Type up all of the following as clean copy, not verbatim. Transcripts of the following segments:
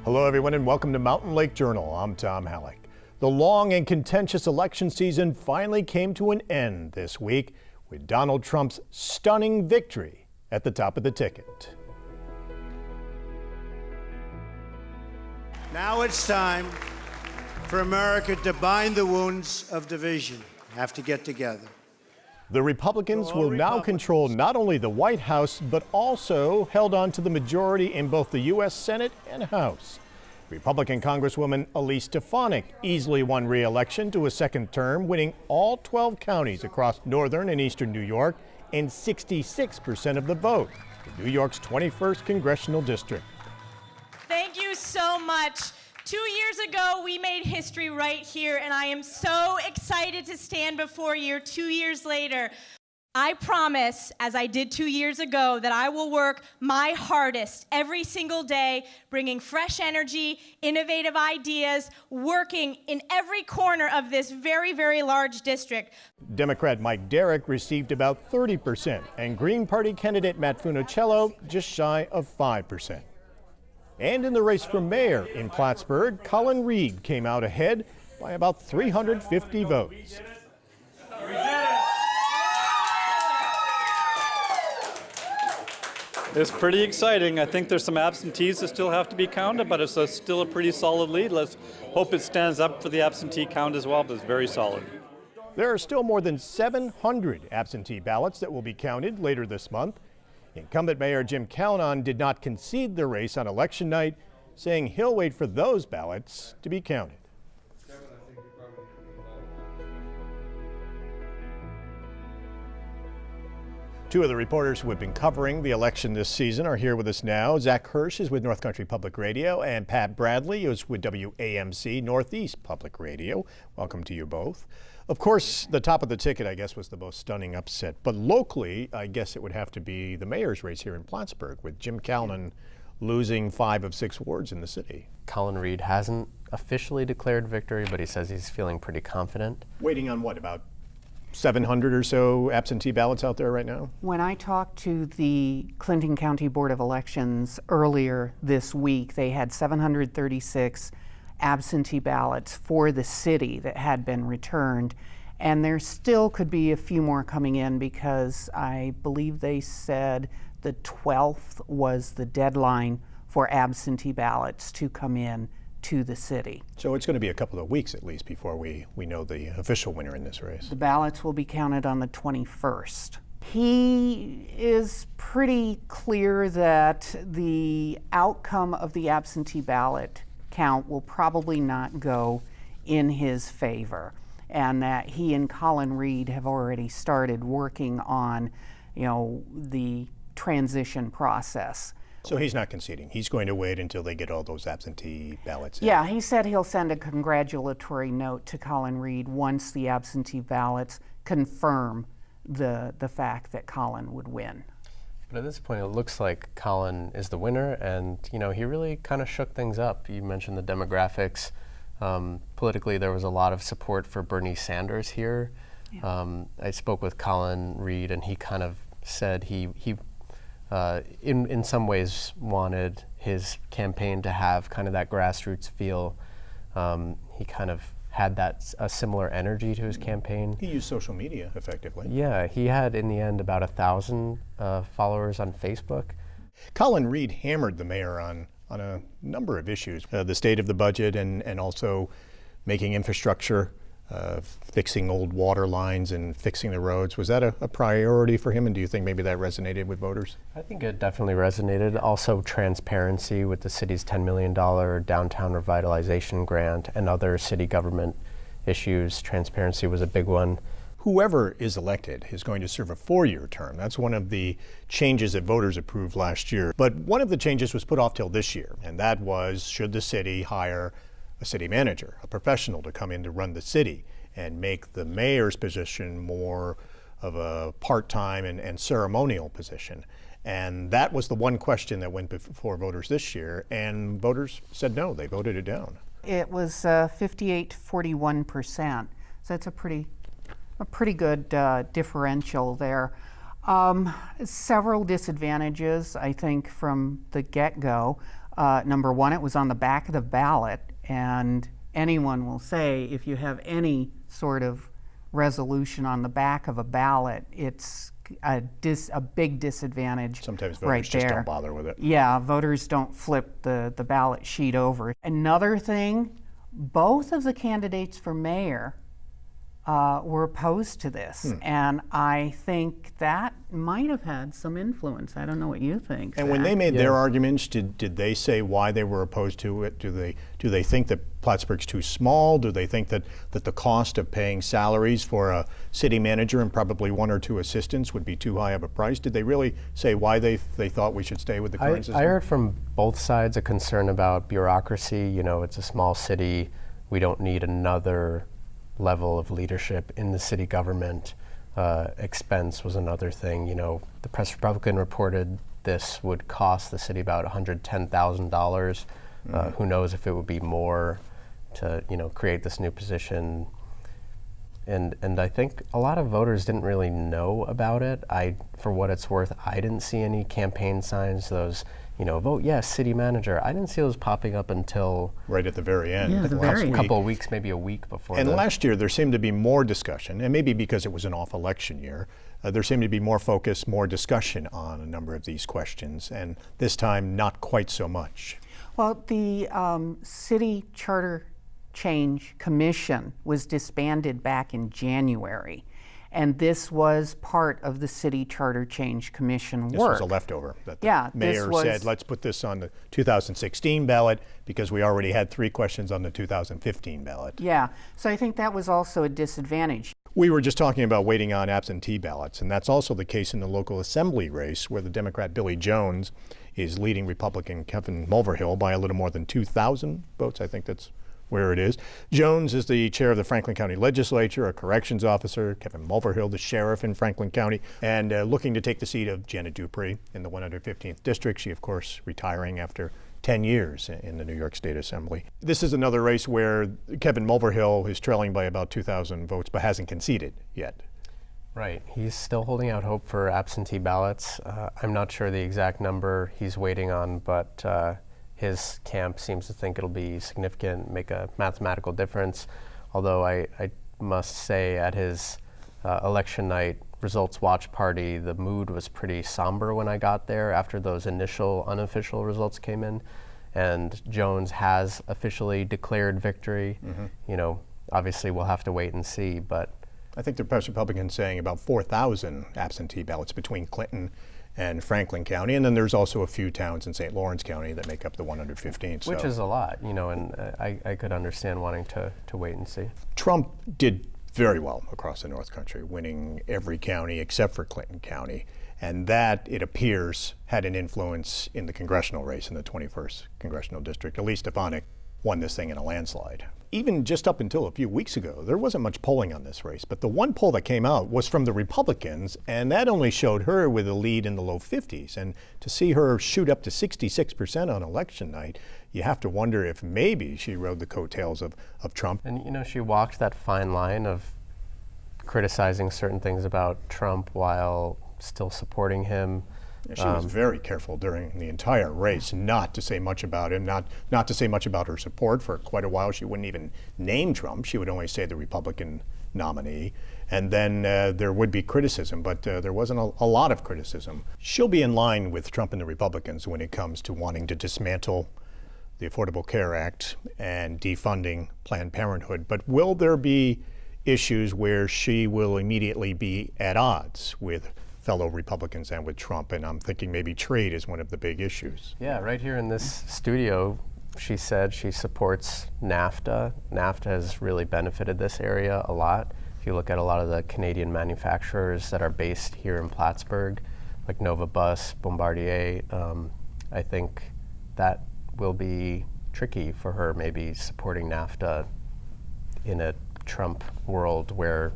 Hello everyone and welcome to Mountain Lake Journal. I'm Tom Halleck. The long and contentious election season finally came to an end this week with Donald Trump's stunning victory at the top of the ticket. Now it's time for America to bind the wounds of division. Have to get together. The Republicans will now control not only the White House, but also held on to the majority in both the U.S. Senate and House. Republican Congresswoman Elise Stefanik easily won re-election to a second term, winning all 12 counties across northern and eastern New York and 66% of the vote in New York's 21st Congressional District. Thank you so much. 2 years ago, we made history right here, and I am so excited to stand before you 2 years later. I promise, as I did 2 years ago, that I will work my hardest every single day, bringing fresh energy, innovative ideas, working in every corner of this very, very large district. Democrat Mike Derrick received about 30%, and Green Party candidate Matt Funicello just shy of 5%. And in the race for mayor in Plattsburgh, Colin Reed came out ahead by about 350 votes. It's pretty exciting. I think there's some absentees that still have to be counted, but it's still a pretty solid lead. Let's hope it stands up for the absentee count as well, but it's very solid. There are still more than 700 absentee ballots that will be counted later this month. Incumbent Mayor Jim Callanan did not concede the race on election night, saying he'll wait for those ballots to be counted. Two of the reporters who have been covering the election this season are here with us now. Zach Hirsch is with North Country Public Radio, and Pat Bradley is with WAMC Northeast Public Radio. Welcome to you both. Of course, the top of the ticket, I guess, was the most stunning upset. But locally, I guess it would have to be the mayor's race here in Plattsburgh, with Jim Callanan losing 5 of 6 wards in the city. Colin Reed hasn't officially declared victory, but he says he's feeling pretty confident. Waiting on what, about 700 or so absentee ballots out there right now? When I talked to the Clinton County Board of Elections earlier this week, they had 736 absentee ballots for the city that had been returned, and there still could be a few more coming in because I believe they said the 12th was the deadline for absentee ballots to come in to the city. So it's going to be a couple of weeks at least before we know the official winner in this race. The ballots will be counted on the 21st. He is pretty clear that the outcome of the absentee ballot count will probably not go in his favor, and that he and Colin Reed have already started working on, the transition process. So he's not conceding. He's going to wait until they get all those absentee ballots in. Yeah, he said he'll send a congratulatory note to Colin Reed once the absentee ballots confirm the fact that Colin would win. But at this point, it looks like Colin is the winner, and he really kind of shook things up. You mentioned the demographics. Politically, there was a lot of support for Bernie Sanders here. Yeah. I spoke with Colin Reed, and he kind of said he in some ways wanted his campaign to have kind of that grassroots feel. He kind of had a similar energy to his campaign. He used social media effectively. Yeah, he had in the end about 1,000 followers on Facebook. Colin Reed hammered the mayor on a number of issues, the state of the budget and also making infrastructure, fixing old water lines and fixing the roads. Was that a priority for him, and do you think maybe that resonated with voters? I think it definitely resonated. Also transparency with the city's $10 million downtown revitalization grant and other city government issues. Transparency was a big one. Whoever is elected is going to serve a 4-year term. That's one of the changes that voters approved last year. But one of the changes was put off till this year, and that was, should the city hire a city manager, a professional to come in to run the city and make the mayor's position more of a part-time and ceremonial position. And that was the one question that went before voters this year, and voters said no, they voted it down. It was 58 to 41%, so that's a pretty good differential there. Several disadvantages, I think, from the get-go. Number one, it was on the back of the ballot, and anyone will say if you have any sort of resolution on the back of a ballot, it's a big disadvantage. Sometimes voters right just there. don't bother with it. Yeah, voters don't flip the ballot sheet over. Another thing, both of the candidates for mayor were opposed to this, and I think that might have had some influence. I don't know what you think. And when Zach. they made their arguments, did they say why they were opposed to it? Do they think that Plattsburgh's too small? Do they think that the cost of paying salaries for a city manager and probably one or two assistants would be too high of a price? Did they really say why they thought we should stay with the current system? I heard from both sides a concern about bureaucracy. You know, it's a small city. We don't need another level of leadership in the city government. Expense was another thing. You know, the Press Republican reported this would cost the city about $110,000. Who knows if it would be more to, you know, create this new position. And I think a lot of voters didn't really know about it. For what it's worth, I didn't see any campaign signs, those, you know, vote yes, city manager. I didn't see those popping up until right at the very end. Yeah, the very end. a couple of weeks, maybe a week before. And last year there seemed to be more discussion, and maybe because it was an off-election year, there seemed to be more focus, more discussion on a number of these questions, and this time not quite so much. Well, the City Charter Change Commission was disbanded back in January, and this was part of the City Charter Change Commission This work. was a leftover that the Yeah, mayor said, let's put this on the 2016 ballot because we already had 3 questions on the 2015 ballot. Yeah, so I think that was also a disadvantage. We were just talking about waiting on absentee ballots, and that's also the case in the local assembly race where the Democrat Billy Jones is leading Republican Kevin Mulverhill by a little more than 2,000 votes. I think that's where it is. Jones is the chair of the Franklin County Legislature, a corrections officer. Kevin Mulverhill, the sheriff in Franklin County, and looking to take the seat of Janet Dupree in the 115th District. She, of course, retiring after 10 years in the New York State Assembly. This is another race where Kevin Mulverhill is trailing by about 2,000 votes, but hasn't conceded yet. Right. He's still holding out hope for absentee ballots. I'm not sure the exact number he's waiting on, but his camp seems to think it'll be significant, make a mathematical difference. Although I must say at his election night results watch party, the mood was pretty somber when I got there after those initial unofficial results came in. And Jones has officially declared victory. You know, obviously we'll have to wait and see, but I think the Press Republican's saying about 4,000 absentee ballots between Clinton and Franklin County, and then there's also a few towns in St. Lawrence County that make up the 115th. which is a lot, you know, and I could understand wanting to wait and see. Trump did very well across the North Country, winning every county except for Clinton County, and that, it appears, had an influence in the congressional race in the 21st Congressional District. Elise Stefanik won this thing in a landslide. Even just up until a few weeks ago, there wasn't much polling on this race, but the one poll that came out was from the Republicans, and that only showed her with a lead in the low 50s. And to see her shoot up to 66% on election night, you have to wonder if maybe she rode the coattails of Trump. And, you know, she walked that fine line of criticizing certain things about Trump while still supporting him. She was very careful during the entire race not to say much about him, not to say much about her support. For quite a while, she wouldn't even name Trump. She would only say the Republican nominee. And then there would be criticism, but there wasn't a lot of criticism. She'll be in line with Trump and the Republicans when it comes to wanting to dismantle the Affordable Care Act and defunding Planned Parenthood. But will there be issues where she will immediately be at odds with fellow Republicans and with Trump? And I'm thinking maybe trade is one of the big issues. Yeah, right here in this studio, she said she supports NAFTA. NAFTA has really benefited this area a lot. If you look at a lot of the Canadian manufacturers that are based here in Plattsburgh, like Nova Bus, Bombardier, I think that will be tricky for her, maybe supporting NAFTA in a Trump world where,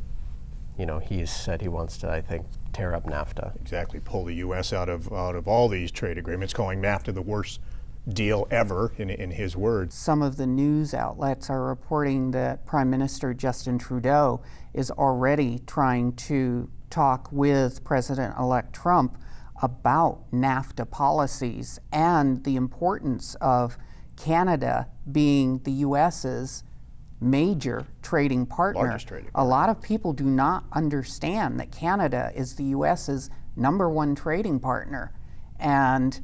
you know, he's said he wants to, I think, tear up NAFTA. Exactly, pull the U.S. out of all these trade agreements, calling NAFTA the worst deal ever, in his words. Some of the news outlets are reporting that Prime Minister Justin Trudeau is already trying to talk with President-elect Trump about NAFTA policies and the importance of Canada being the U.S.'s major trading partner. Largest trading A lot of people do not understand that Canada is the U.S.'s #1 trading partner. And,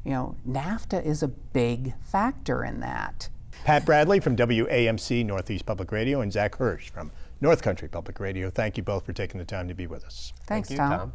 NAFTA is a big factor in that. Pat Bradley from WAMC Northeast Public Radio and Zach Hirsch from North Country Public Radio. Thank you both for taking the time to be with us. Thanks, Thank you, Tom. Tom.